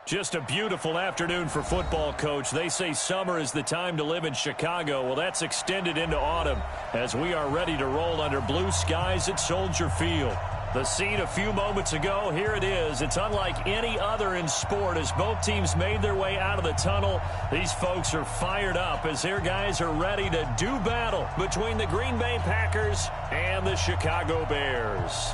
Just a beautiful afternoon for football, Coach. They say summer is the time to live in Chicago. Well, that's extended into autumn as we are ready to roll under blue skies at Soldier Field. The scene a few moments ago, here it is. It's unlike any other in sport as both teams made their way out of the tunnel. These folks are fired up as their guys are ready to do battle between the Green Bay Packers and the Chicago Bears.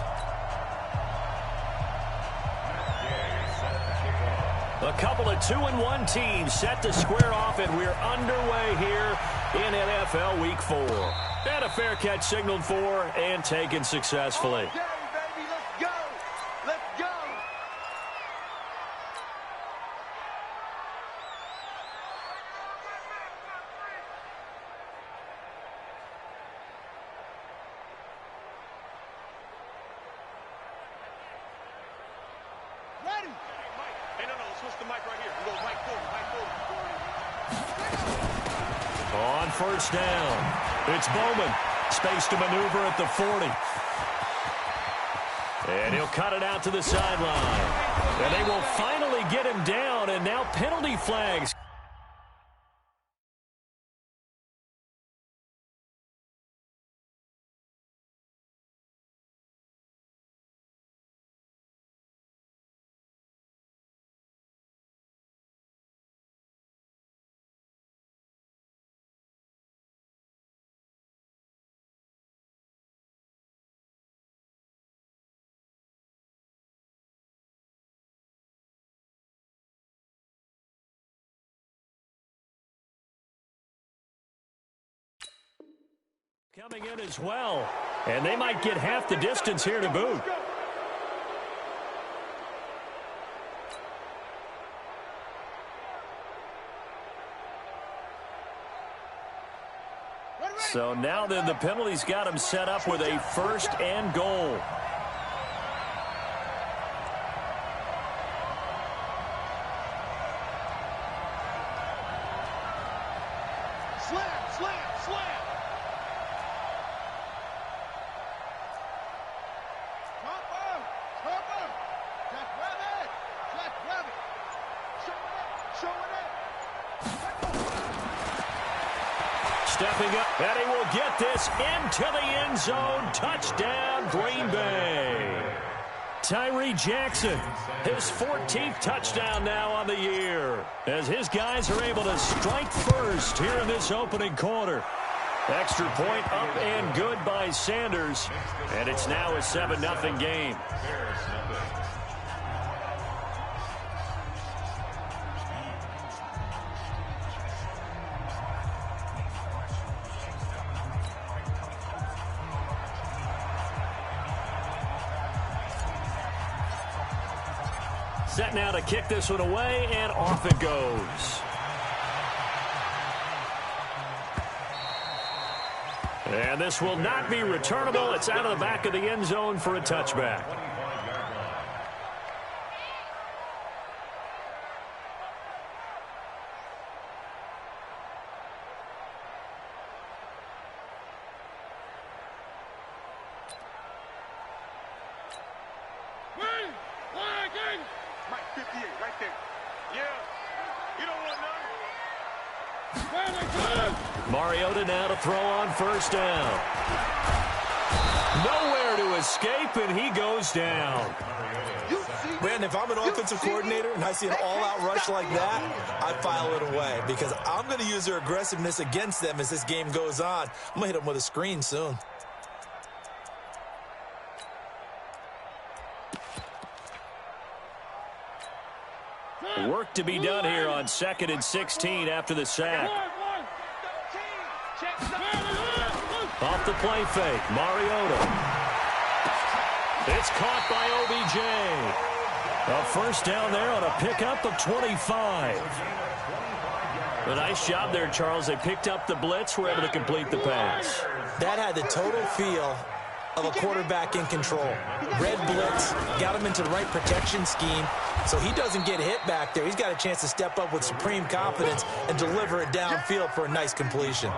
A couple of 2-1 teams set to square off, and we're underway here in NFL Week 4. And a fair catch signaled for and taken successfully. Okay, baby, let's go. Let's go. Ready? Hey, no, switch the mic right here. We go right forward. On first down, it's Bowman. Space to maneuver at the 40. And he'll cut it out to the sideline. And they will finally get him down, and now penalty flags. Coming in as well, and they might get half the distance here to boot. So now then the penalty's got him set up with a first and goal. Stepping up, and he will get this into the end zone. Touchdown, Green Bay. Tyree Jackson, his 14th touchdown now on the year, as his guys are able to strike first here in this opening quarter. Extra point up and good by Sanders, and it's now a 7-0 game. Set now to kick this one away, and off it goes. And this will not be returnable. It's out of the back of the end zone for a touchback. Mariota now to throw on first down. Nowhere to escape, and he goes down. Man, if I'm an offensive coordinator and I see an all-out rush like that, I file it away because I'm going to use their aggressiveness against them as this game goes on. I'm going to hit them with a screen soon. Work to be done here on 2nd and 16 after the sack. Off the play fake, Mariota. It's caught by OBJ. A first down there on a pickup of 25. A nice job there, Charles. They picked up the blitz, were able to complete the pass. That had the total feel of a quarterback in control. Red blitz, got him into the right protection scheme, so he doesn't get hit back there. He's got a chance to step up with supreme confidence and deliver it downfield for a nice completion.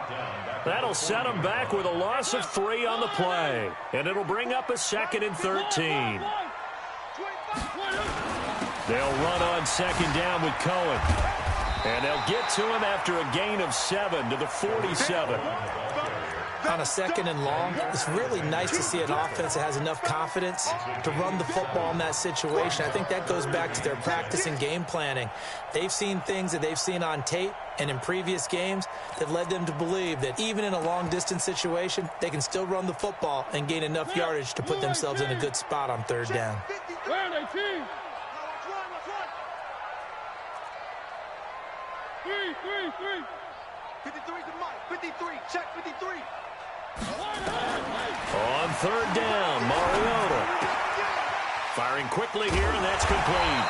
That'll set him back with a loss of 3 on the play, and it'll bring up a 2nd and 13. They'll run on second down with Cohen. And they'll get to him after a gain of 7 to the 47. On a second and long, it's really nice to see an offense that has enough confidence to run the football in that situation. I think that goes back to their practice and game planning. They've seen things that they've seen on tape and in previous games that led them to believe that even in a long-distance situation, they can still run the football and gain enough yardage to put themselves in a good spot on third down. Three. 53 to Mike. 53. Check 53. On third down, Mariota. Firing quickly here, and that's complete.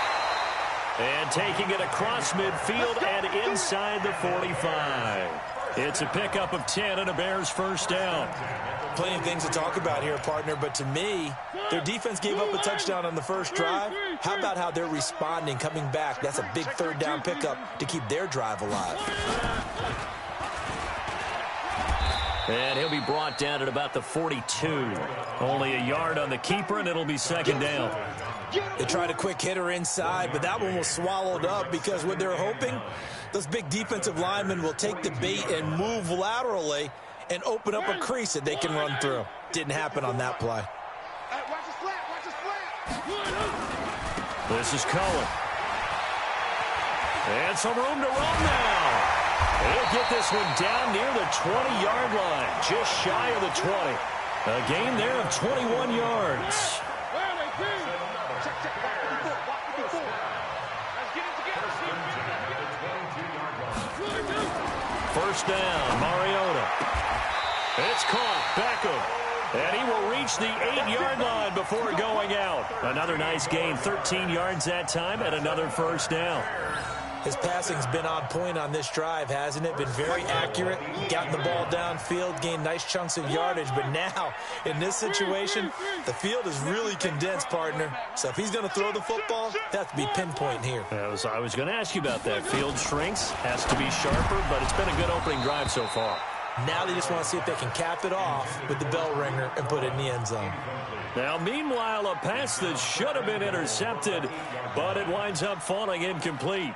And taking it across midfield and inside the 45. It's a pickup of 10 and a Bears first down. Plenty of things to talk about here, partner, but to me, their defense gave up a touchdown on the first drive. How about how they're responding, coming back? That's a big third down pickup to keep their drive alive. And he'll be brought down at about the 42. Only a yard on the keeper, and it'll be second down. They tried a quick hitter inside, but that one was swallowed up because what they're hoping, those big defensive linemen will take the bait and move laterally and open up a crease that they can run through. Didn't happen on that play. Watch the slant. Watch the slant. This is Cohen. And some room to run now. He'll get this one down near the 20-yard line, just shy of the 20. A gain there of 21 yards. First down, Mariota. It's caught, Beckham. And he will reach the 8-yard line before going out. Another nice gain, 13 yards that time, and another first down. His passing's been on point on this drive, hasn't it? Been very accurate, gotten the ball downfield, gained nice chunks of yardage. But now, in this situation, the field is really condensed, partner. So if he's going to throw the football, that has to be pinpoint here. I was going to ask you about that. Field shrinks, has to be sharper, but it's been a good opening drive so far. Now they just want to see if they can cap it off with the bell ringer and put it in the end zone. Now, meanwhile, a pass that should have been intercepted, but it winds up falling incomplete.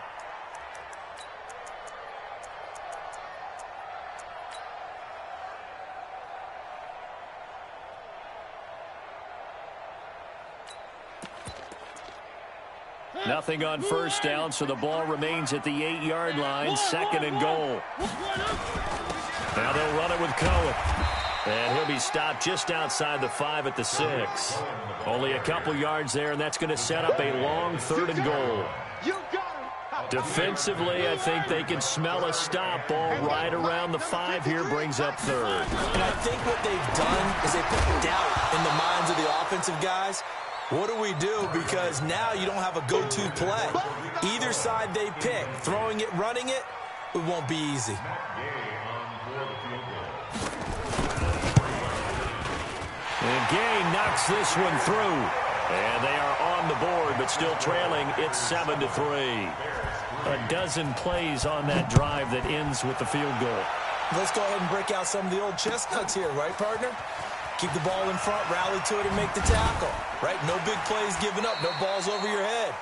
Nothing on first down, so the ball remains at the 8-yard line, second and goal. Now they'll run it with Cohen. And he'll be stopped just outside the 5 at the 6. Only a couple yards there, and that's going to set up a long third and goal. Defensively, I think they can smell a stop. Ball right around the 5 here, brings up third. And I think what they've done is they put doubt in the minds of the offensive guys. What do we do? Because now you don't have a go-to play. Either side they pick, throwing it, running it, it won't be easy. And Gay knocks this one through. And they are on the board, but still trailing. It's 7-3. A dozen plays on that drive that ends with the field goal. Let's go ahead and break out some of the old chestnuts here, right, partner? Keep the ball in front, rally to it, and make the tackle. Right? No big plays given up. No balls over your head.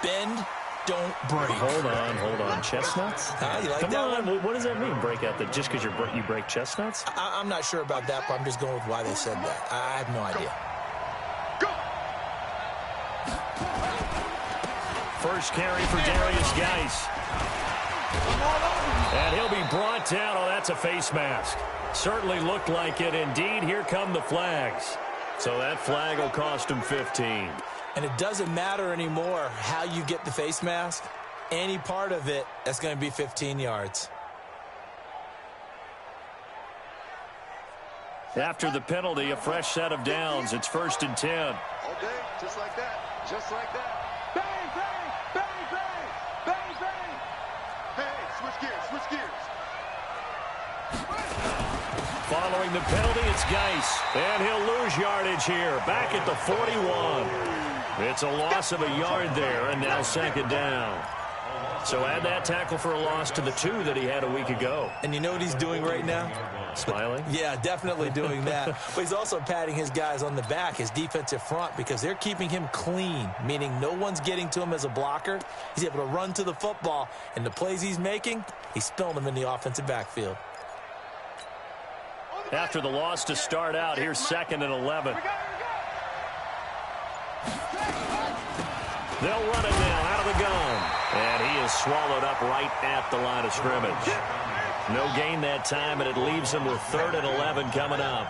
Bend, don't break. Hold on. Chestnuts? You like Come that on. one? What does that mean, break out? Just because you break chestnuts? I'm not sure about that, but I'm just going with why they said that. I have no idea. First carry for Darius Geis. And he'll be brought down. Oh, that's a face mask. Certainly looked like it. Indeed, here come the flags. So that flag will cost him 15. And it doesn't matter anymore how you get the face mask. Any part of it, that's going to be 15 yards. After the penalty, a fresh set of downs. It's 1st and 10. All day, just like that. Just like that. Bang, bang, bang, bang, bang, bang. Hey, switch gears. Following the penalty, it's Geis. And he'll lose yardage here. Back at the 41. It's a loss of a yard there, and now second down. So add that tackle for a loss to the 2 that he had a week ago. And you know what he's doing right now? Smiling? Yeah, definitely doing that. But he's also patting his guys on the back, his defensive front, because they're keeping him clean, meaning no one's getting to him as a blocker. He's able to run to the football, and the plays he's making, he's spilling them in the offensive backfield. After the loss to start out, here's 2nd and 11. They'll run it now out of the gun. And he is swallowed up right at the line of scrimmage. No gain that time, and it leaves him with 3rd and 11 coming up.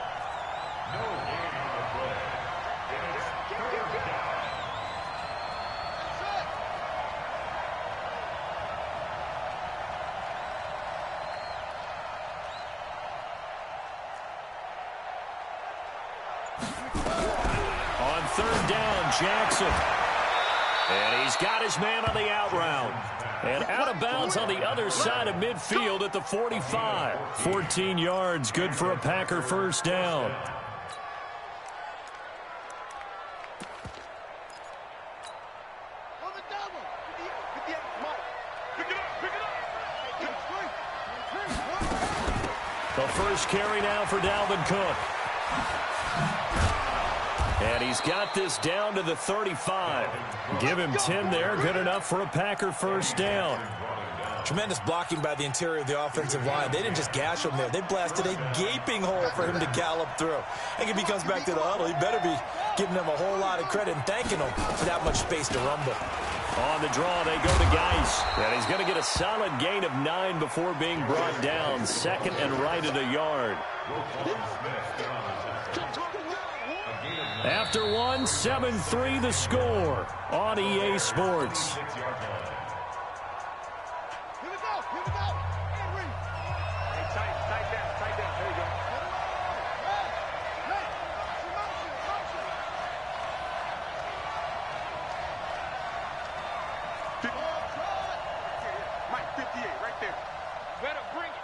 On 3rd down, Jackson. And he's got his man on the out route. And out of bounds on the other side of midfield at the 45. 14 yards, good for a Packer first down. The first carry now for Dalvin Cook. And he's got this down to the 35. Give him 10 there. Good enough for a Packer first down. Tremendous blocking by the interior of the offensive line. They didn't just gash him there. They blasted a gaping hole for him to gallop through. I think if he comes back to the huddle, he better be giving them a whole lot of credit and thanking them for that much space to rumble. On the draw, they go to Geis. And he's going to get a solid gain of 9 before being brought down. 2nd and right at a yard. After one, 7-3 the score on EA Sports. Here we go. Henry. Hey, tight down. There you go. Mike, 58, right there. Better bring it.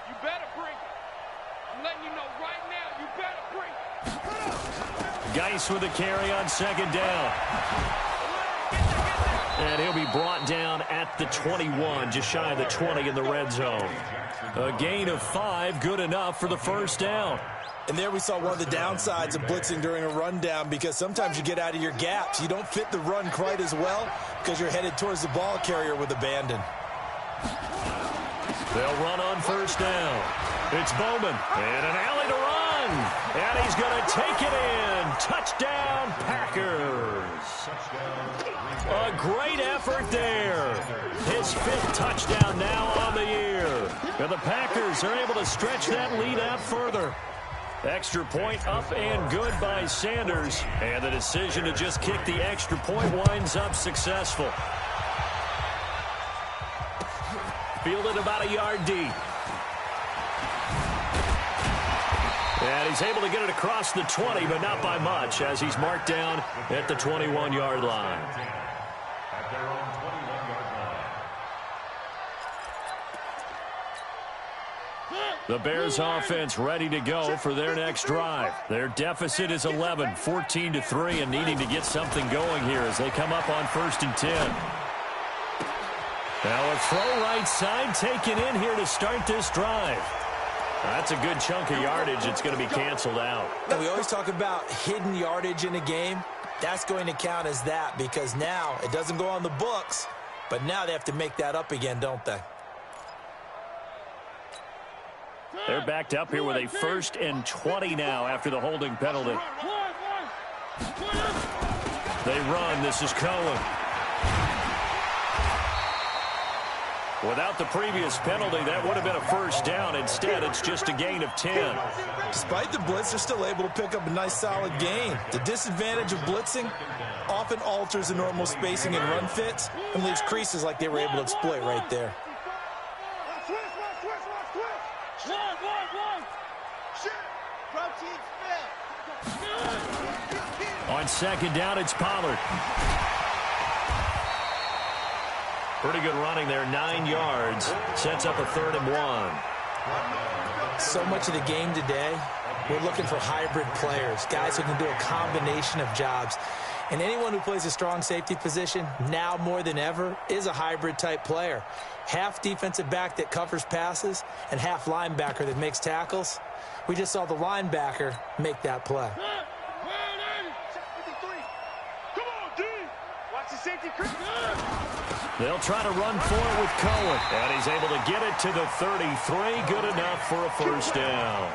You better bring it. I'm letting you know right now, you better bring it. Geis with a carry on 2nd down. And he'll be brought down at the 21, just shy of the 20 in the red zone. A gain of 5, good enough for the first down. And there we saw one of the downsides of blitzing during a rundown, because sometimes you get out of your gaps. You don't fit the run quite as well because you're headed towards the ball carrier with abandon. They'll run on first down. It's Bowman. And an alley to run. And he's going to take it in. Touchdown, Packers. A great effort there. His 5th touchdown now on the year. And the Packers are able to stretch that lead out further. Extra point up and good by Sanders. And the decision to just kick the extra point winds up successful. Fielded about a yard deep. And he's able to get it across the 20, but not by much, as he's marked down at the 21-yard line. The Bears offense ready to go for their next drive. Their deficit is 11, 14-3, and needing to get something going here as they come up on 1st and 10. Now a throw right side taken in here to start this drive. That's a good chunk of yardage. It's going to be canceled out. And we always talk about hidden yardage in a game. That's going to count as that, because now it doesn't go on the books, but now they have to make that up again, don't they? They're backed up here with a 1st and 20 now after the holding penalty. They run. This is Cohen. Without the previous penalty, that would have been a first down. Instead, it's just a gain of 10. Despite the blitz, they're still able to pick up a nice, solid gain. The disadvantage of blitzing often alters the normal spacing and run fits and leaves creases like they were able to exploit right there. On 2nd down, it's Pollard. Pretty good running there, 9 yards. Sets up a 3rd and 1. So much of the game today, we're looking for hybrid players, guys who can do a combination of jobs. And anyone who plays a strong safety position, now more than ever, is a hybrid-type player. Half defensive back that covers passes and half linebacker that makes tackles. We just saw the linebacker make that play. They'll try to run for it with Cohen. And he's able to get it to the 33. Good enough for a first down.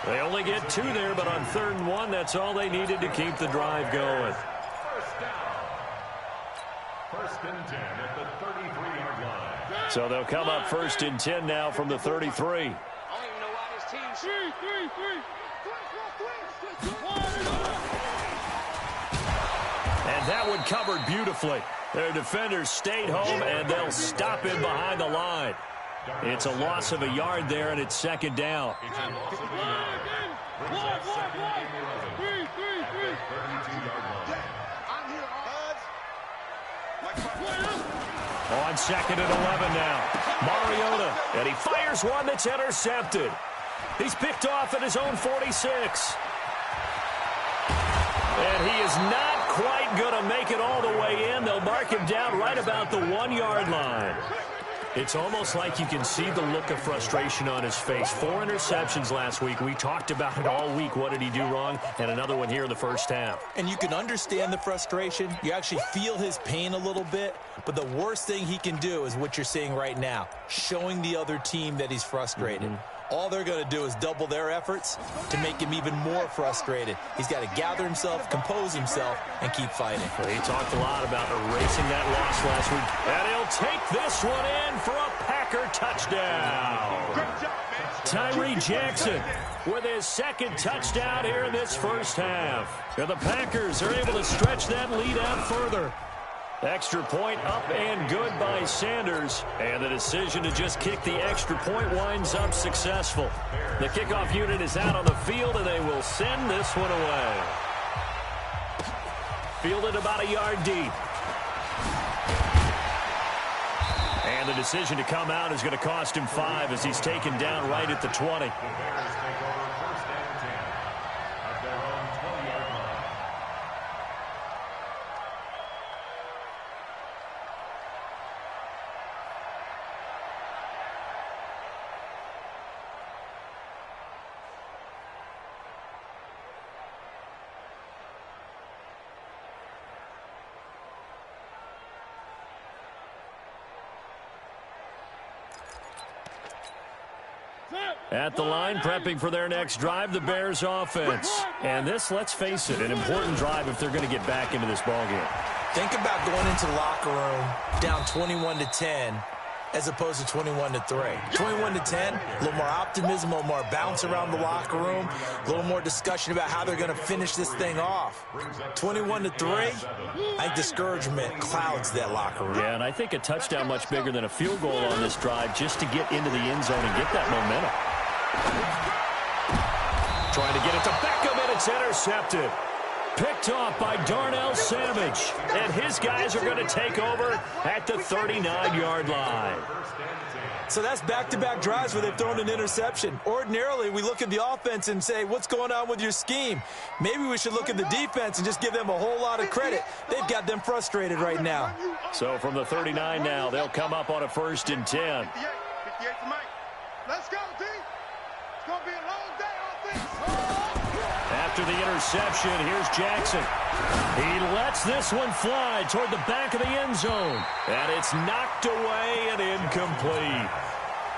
They only get 2 there, but on 3rd and 1, that's all they needed to keep the drive going. First down. 1st and 10 at the 33-yard line. So they'll come up 1st and 10 now from the 33. I don't even know why this team... And that one covered beautifully. Their defenders stayed home, and they'll stop him behind the line. It's a loss of a yard there, and it's 2nd down. On 2nd and 11 now. Mariota, and he fires one that's intercepted. He's picked off at his own 46. And he is not quite going to make it all the way in. They'll mark him down right about the 1-yard line. It's almost like you can see the look of frustration on his face. 4 interceptions last week. We talked about it all week. What did he do wrong? And another one here in the first half. And you can understand the frustration. You actually feel his pain a little bit. But the worst thing he can do is what you're seeing right now, showing the other team that he's frustrated. All they're going to do is double their efforts to make him even more frustrated. He's got to gather himself, compose himself, and keep fighting. Well, he talked a lot about erasing that loss last week. And he'll take this one in for a Packer touchdown. Tyree Jackson with his 2nd touchdown here in this first half. And the Packers are able to stretch that lead out further. Extra point up and good by Sanders. And the decision to just kick the extra point winds up successful. The kickoff unit is out on the field, and they will send this one away. Fielded about a yard deep. And the decision to come out is going to cost him 5 as he's taken down right at the 20. At the line, prepping for their next drive, the Bears offense. And this, let's face it, an important drive if they're going to get back into this ballgame. Think about going into the locker room down 21-10 as opposed to 21-3. 21-10, a little more optimism, a little more bounce around the locker room, a little more discussion about how they're going to finish this thing off. 21-3, I think discouragement clouds that locker room. Yeah, and I think a touchdown much bigger than a field goal on this drive just to get into the end zone and get that momentum. Trying to get it to Beckham, and it's intercepted. Picked off by Darnell Savage. And his guys are going to take over at the 39-yard line. So that's back-to-back drives where they've thrown an interception. Ordinarily, we look at the offense and say, what's going on with your scheme? Maybe we should look at the defense and just give them a whole lot of credit. They've got them frustrated right now. So from the 39 now, they'll come up on a 1st and 10. 58 to Mike. Let's go, D. It's going to be a long day on things. After the interception, here's Jackson. He lets this one fly toward the back of the end zone. And it's knocked away and incomplete.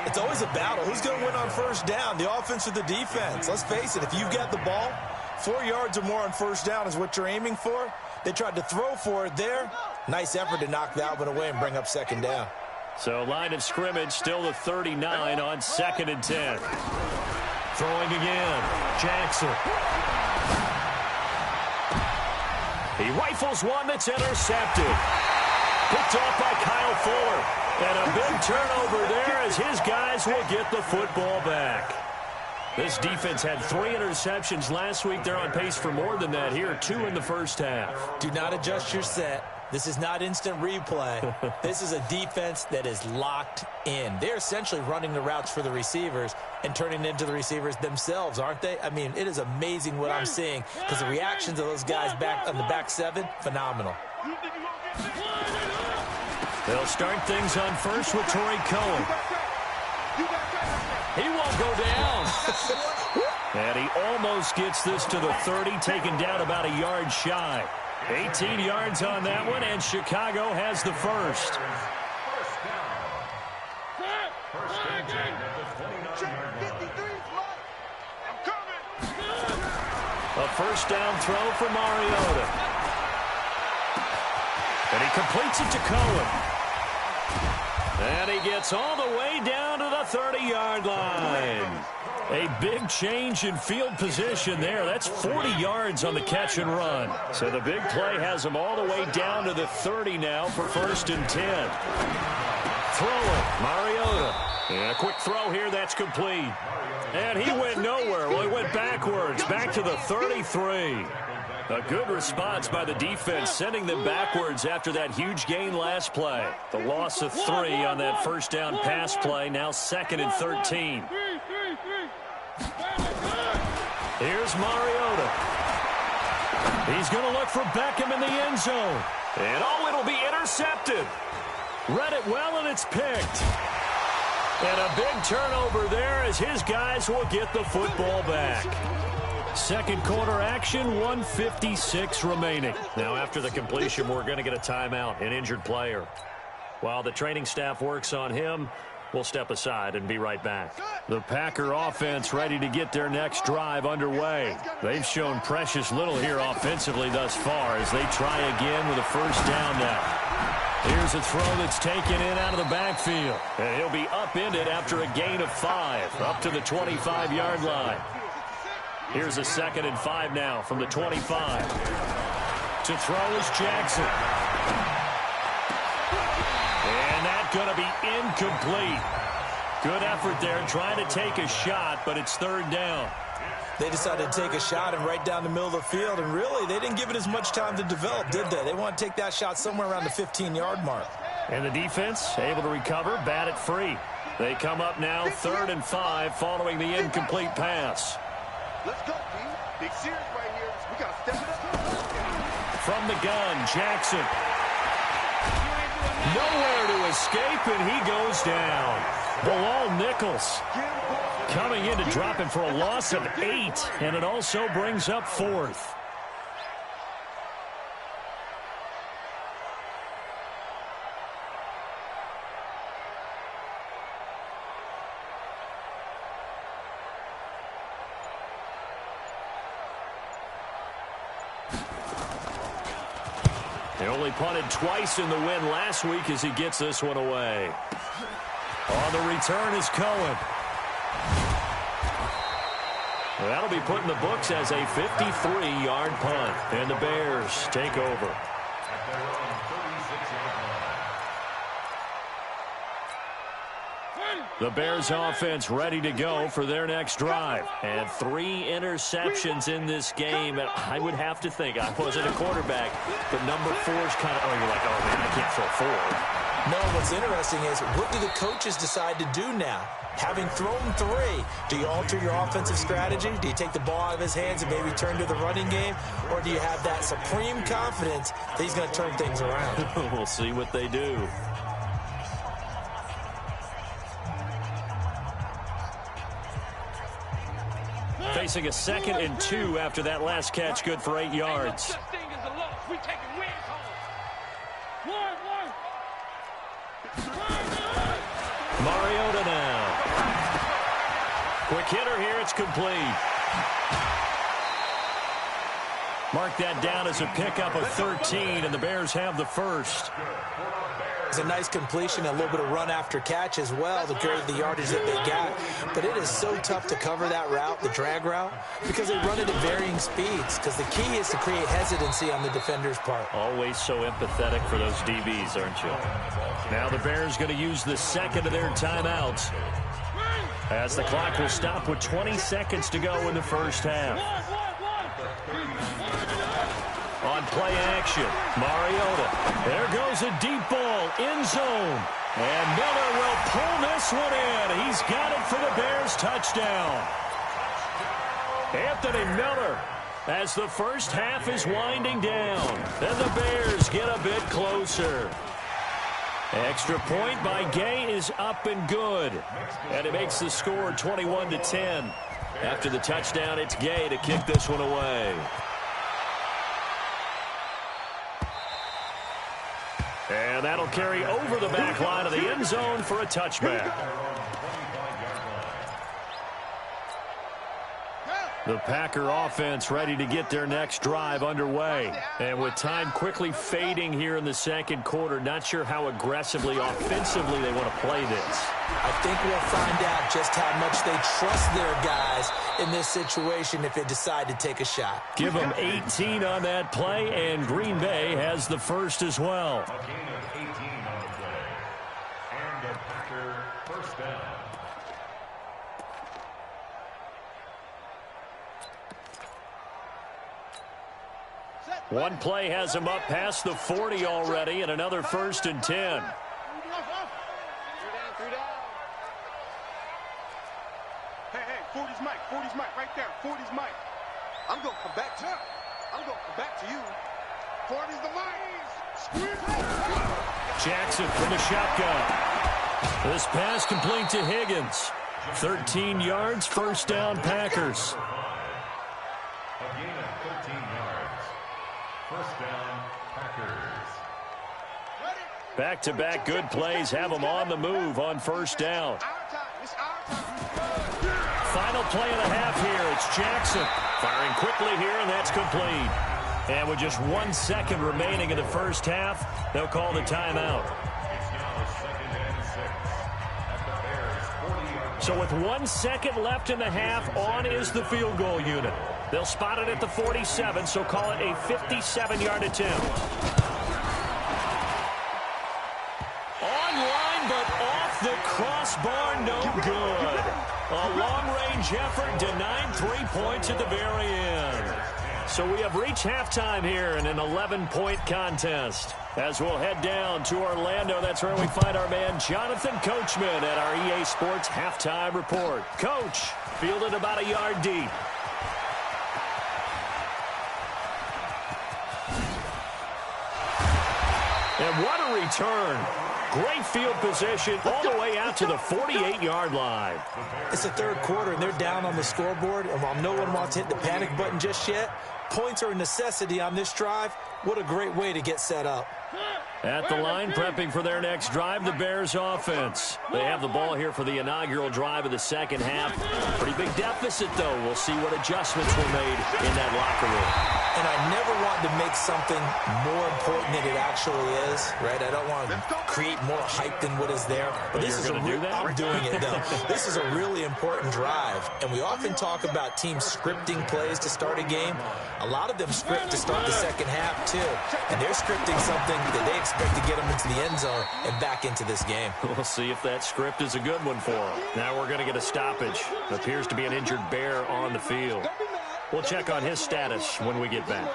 It's always a battle. Who's going to win on 1st down, the offense or the defense? Let's face it, if you've got the ball, 4 yards or more on 1st down is what you're aiming for. They tried to throw for it there. Nice effort to knock that one away and bring up 2nd down. So line of scrimmage still the 39 on 2nd and 10. Throwing again. Jackson. He rifles one that's intercepted. Picked off by Kyle Fuller. And a big turnover there as his guys will get the football back. This defense had 3 interceptions last week. They're on pace for more than that here. 2 in the first half. Do not adjust your set This is not instant replay. This is a defense that is locked in. They're essentially running the routes for the receivers and turning into the receivers themselves, aren't they? I mean, it is amazing what I'm seeing because the reactions of those guys back on the back seven, phenomenal. They'll start things on first with Torrey Cohen. He won't go down. And he almost gets this to the 30, taken down about a yard shy. 18 yards on that one, and Chicago has the first. A first down throw for Mariota. And he completes it to Cohen. And he gets all the way down to the 30-yard line. A big change in field position there. That's 40 yards on the catch and run. So the big play has him all the way down to the 30 now for 1st and 10. Throwing, Mariota. And a quick throw here, that's complete. And he went nowhere. Well, he went backwards, back to the 33. A good response by the defense, sending them backwards after that huge gain last play. The loss of 3 on that first down pass play, now 2nd and 13. Here's Mariota. He's going to look for Beckham in the end zone. And oh, it'll be intercepted. Read it well, and it's picked. And a big turnover there as his guys will get the football back. Second quarter action, 1:56 remaining. Now after the completion, we're going to get a timeout, an injured player. While the training staff works on him, we'll step aside and be right back. The Packer offense ready to get their next drive underway. They've shown precious little here offensively thus far as they try again with a first down now. Here's a throw that's taken in out of the backfield. And he'll be upended after a gain of 5, up to the 25-yard line. Here's a 2nd and 5 now from the 25. To throw is Jackson. And that's going to be incomplete. Good effort there trying to take a shot, but it's 3rd down. They decided to take a shot and right down the middle of the field, and really, they didn't give it as much time to develop, did they? They want to take that shot somewhere around the 15-yard mark. And the defense able to recover, bat it free. They come up now 3rd and 5 following the incomplete pass. Let's go, D. Big series right here. We got to step it up. From the gun, Jackson. Nowhere to escape, and he goes down. Bilal Nichols coming in to drop him for a loss of 8, and it also brings up 4th. They only punted twice in the win last week as he gets this one away. On the return is Cohen. That'll be put in the books as a 53-yard punt. And the Bears take over. The Bears offense ready to go for their next drive. And 3 interceptions in this game. And I would have to think, I wasn't a quarterback, but number 4 is kind of, you're like, oh, man, I can't throw 4. No, what's interesting is, what do the coaches decide to do now? Having thrown 3, do you alter your offensive strategy? Do you take the ball out of his hands and maybe turn to the running game? Or do you have that supreme confidence that he's going to turn things around? We'll see what they do. Facing a 2nd and 2 after that last catch, good for 8 yards. Mariota now. Quick hitter here, it's complete. Mark that down as a pickup of 13, and the Bears have the first. It's a nice completion, a little bit of run after catch as well to carry the yardage that they got. But it is so tough to cover that route, the drag route, because they run it at varying speeds. Because the key is to create hesitancy on the defender's part. Always so empathetic for those DBs, aren't you? Now the Bears going to use the 2nd of their timeouts, as the clock will stop with 20 seconds to go in the first half. On play action. Mariota. There goes a deep ball. End zone. And Miller will pull this one in. He's got it for the Bears touchdown. Anthony Miller, as the first half is winding down. Then the Bears get a bit closer. Extra point by Gay is up and good. And it makes the score 21-10. After the touchdown, it's Gay to kick this one away. And that'll carry over the back line of the end zone for a touchback. The Packer offense ready to get their next drive underway. And with time quickly fading here in the second quarter, not sure how aggressively, offensively they want to play this. I think we'll find out just how much they trust their guys in this situation if they decide to take a shot. Give them 18 on that play, and Green Bay has the first as well. A gain of 18 on the play. And a Packer first down. One play has him up past the 40 already, and another 1st and 10. 3 down. Hey, 40's Mike. 40's Mike right there. 40's Mike. I'm going to come back to you. I'm going to come back to you. 40's the Mike. Jackson from the shotgun. This pass complete to Higgins. 13 yards, first down, Packers. A gain of 13 yards. First down, Packers. Back-to-back good plays have them on the move on first down. Final play of the half here. It's Jackson firing quickly here, and that's complete. And with just 1 second remaining in the first half, they'll call the timeout. It's now 2nd and 6 at the Bears' 40-yard line. So with 1 second left in the half, on is the field goal unit. They'll spot it at the 47, so call it a 57-yard attempt. Online, but off the crossbar, no good. A long-range effort denied 3 points at the very end. So we have reached halftime here in an 11-point contest. As we'll head down to Orlando, that's where we find our man Jonathan Coachman at our EA Sports Halftime Report. Coach, fielded about a yard deep. And what a return. Great field position all the way out to the 48-yard line. It's the third quarter, and they're down on the scoreboard. And while no one wants to hit the panic button just yet, points are a necessity on this drive. What a great way to get set up. At the line, prepping for their next drive, the Bears offense. They have the ball here for the inaugural drive of the second half. Pretty big deficit, though. We'll see what adjustments were made in that locker room. And I never want to make something more important than it actually is, right? I don't want to create more hype than what is there. But this is I'm doing it, though. This is a really important drive. And we often talk about teams scripting plays to start a game. A lot of them script to start the second half, too. And they're scripting something that they expect to get them into the end zone and back into this game. We'll see if that script is a good one for them. Now we're going to get a stoppage. Appears to be an injured Bear on the field. We'll check on his status when we get back.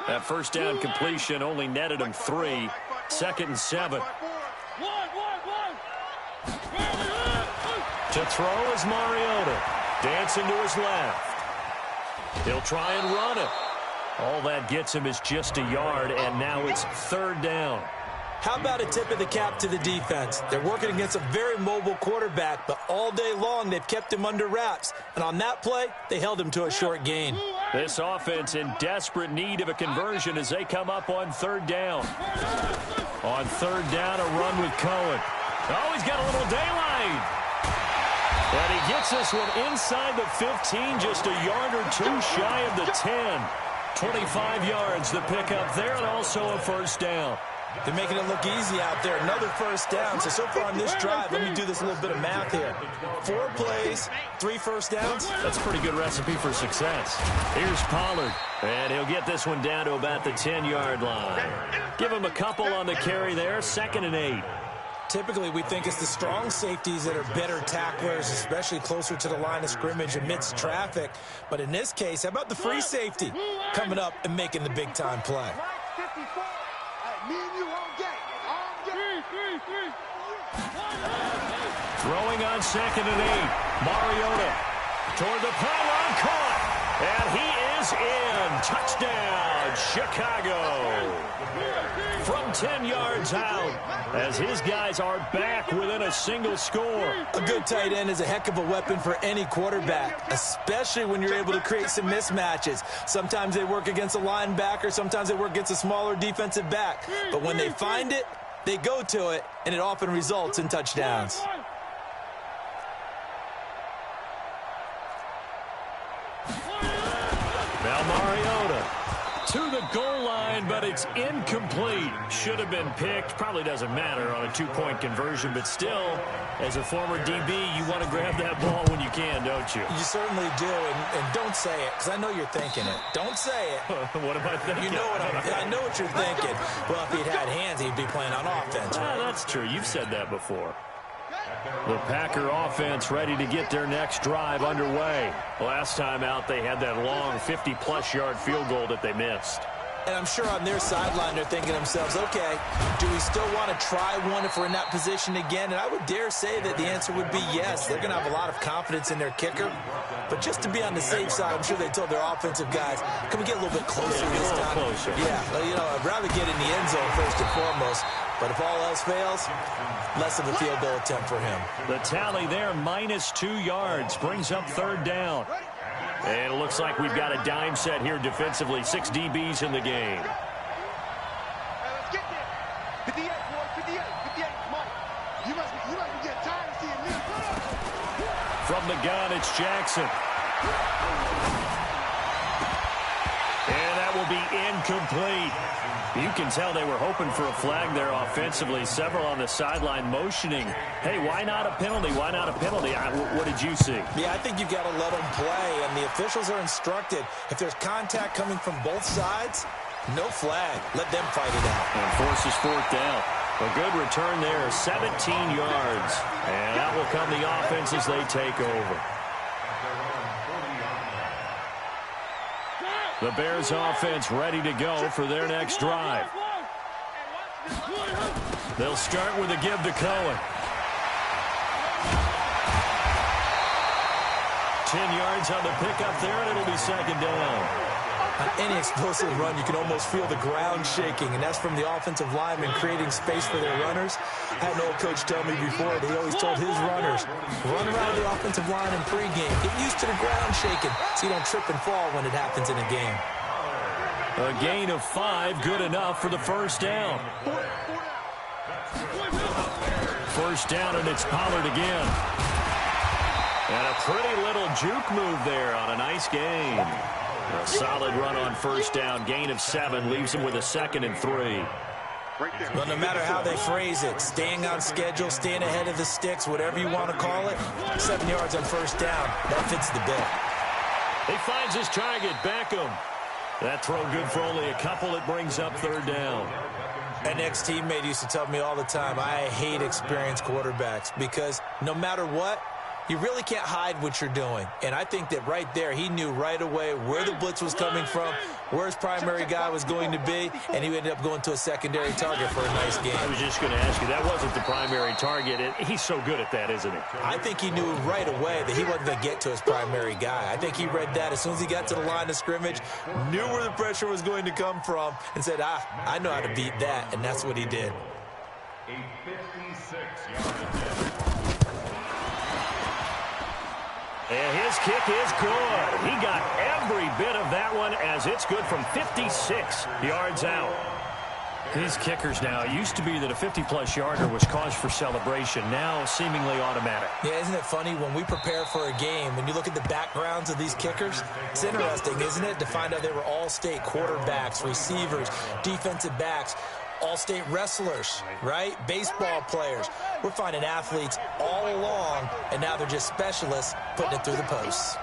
That first down completion only netted him 3. 2nd and 7. To throw is Mariota. Dancing to his left. He'll try and run it. All that gets him is just a yard, and now it's 3rd down. How about a tip of the cap to the defense? They're working against a very mobile quarterback, but all day long they've kept him under wraps. And on that play, they held him to a short gain. This offense in desperate need of a conversion as they come up on 3rd down. On 3rd down, a run with Cohen. Oh, he's got a little daylight. And he gets this one inside the 15, just a yard or 2 shy of the 10. 25 yards the pickup there, and also a first down. They're making it look easy out there. Another first down. So far on this drive, let me do this little bit of math here. 4 plays, 3 first downs. That's a pretty good recipe for success. Here's Pollard, and he'll get this one down to about the 10-yard line. Give him a couple on the carry there, 2nd and 8. Typically, we think it's the strong safeties that are better tacklers, especially closer to the line of scrimmage amidst traffic. But in this case, how about the free safety coming up and making the big-time play? Throwing on 2nd and 8. Mariota toward the pylon, caught. And he is in. Touchdown, Chicago. From 10 yards out, as his guys are back within a single score. A good tight end is a heck of a weapon for any quarterback, especially when you're able to create some mismatches. Sometimes they work against a linebacker, sometimes they work against a smaller defensive back. But when they find it, they go to it, and it often results in touchdowns. Now Mariota to the goal line, but it's incomplete. Should have been picked. Probably doesn't matter on a two-point conversion, but still, as a former DB, you want to grab that ball when you can, don't you? You certainly do, and don't say it, because I know you're thinking it. Don't say it. What am I thinking? You know I know what you're thinking. Well, if he'd had hands, he'd be playing on offense. Right? That's true. You've said that before. The Packer offense ready to get their next drive underway. Last time out, they had that long 50-plus yard field goal that they missed. And I'm sure on their sideline, they're thinking to themselves, okay, do we still want to try one if we're in that position again? And I would dare say that the answer would be yes. They're going to have a lot of confidence in their kicker. But just to be on the safe side, I'm sure they told their offensive guys, can we get a little bit closer this time? Closer. Yeah, well, you know, I'd rather get in the end zone first and foremost. But if all else fails, less of a field goal attempt for him. The tally there, -2 yards, brings up 3rd down. And it looks like we've got a dime set here defensively. 6 DBs in the game. Let's get there. 58, boy, 58, 58. Mike, you must be getting tired of seeing me. From the gun, it's Jackson. And that will be incomplete. You can tell they were hoping for a flag there offensively. Several on the sideline motioning. Hey, why not a penalty? Why not a penalty? What did you see? Yeah, I think you've got to let them play, and the officials are instructed. If there's contact coming from both sides, no flag. Let them fight it out. And forces 4th down. A good return there, 17 yards. And that will come the offense as they take over. The Bears offense ready to go for their next drive. They'll start with a give to Cohen. 10 yards on the pickup there, and it'll be 2nd down. On any explosive run, you can almost feel the ground shaking, and that's from the offensive linemen creating space for their runners. I had an old coach tell me before that he always told his runners, run around the offensive line in pregame. Get used to the ground shaking so you don't trip and fall when it happens in a game. A gain of 5, good enough for the 1st down. 1st down, and it's Pollard again. And a pretty little juke move there on a nice gain. A solid run on 1st down. Gain of 7 leaves him with a 2nd and 3. Well, no matter how they phrase it, staying on schedule, staying ahead of the sticks, whatever you want to call it, 7 yards on 1st down, that fits the bill. He finds his target, Beckham. That throw good for only a couple. It brings up 3rd down. An ex-teammate used to tell me all the time, I hate experienced quarterbacks because no matter what, you really can't hide what you're doing. And I think that right there, he knew right away where the blitz was coming from, where his primary guy was going to be, and he ended up going to a secondary target for a nice game. I was just going to ask you, that wasn't the primary target. He's so good at that, isn't he? I think he knew right away that he wasn't going to get to his primary guy. I think he read that as soon as he got to the line of scrimmage, knew where the pressure was going to come from, and said, I know how to beat that, and that's what he did. A 56-yard attempt. And his kick is good. He got every bit of that one as it's good from 56 yards out. These kickers now, it used to be that a 50-plus yarder was cause for celebration. Now seemingly automatic. Yeah, isn't it funny when we prepare for a game, when you look at the backgrounds of these kickers, it's interesting, isn't it, to find out they were all-state quarterbacks, receivers, defensive backs, all-state wrestlers, right? Baseball players. We're finding athletes all along, and now they're just specialists putting it through the posts.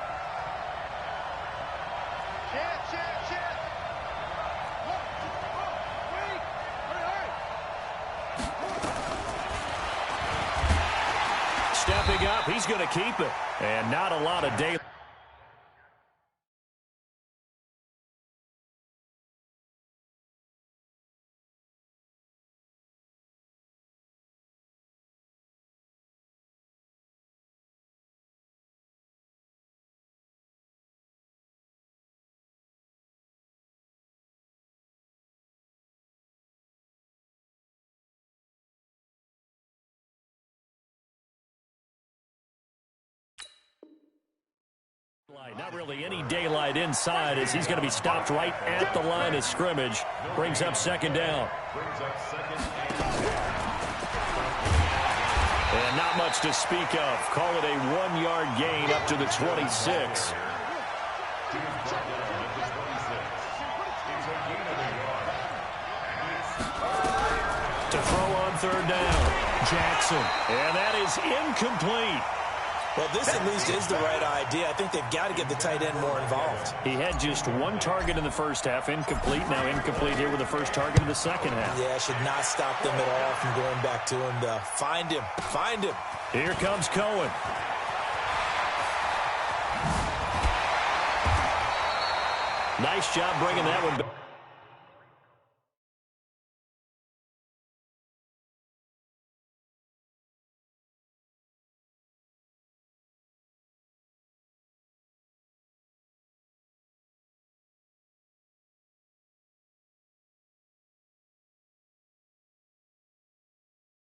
He's going to keep it. And not a lot of daylight. Not really any daylight inside as he's going to be stopped right at the line of scrimmage. Brings up second down. And not much to speak of. Call it a 1-yard gain up to the 26. To throw on third down. Jackson. And that is incomplete. Well, this at least is the right idea. I think they've got to get the tight end more involved. He had just one target in the first half, incomplete. Now incomplete here with the first target in the second half. Yeah, should not stop them at all from going back to him to find him. Find him. Here comes Cohen. Nice job bringing that one back.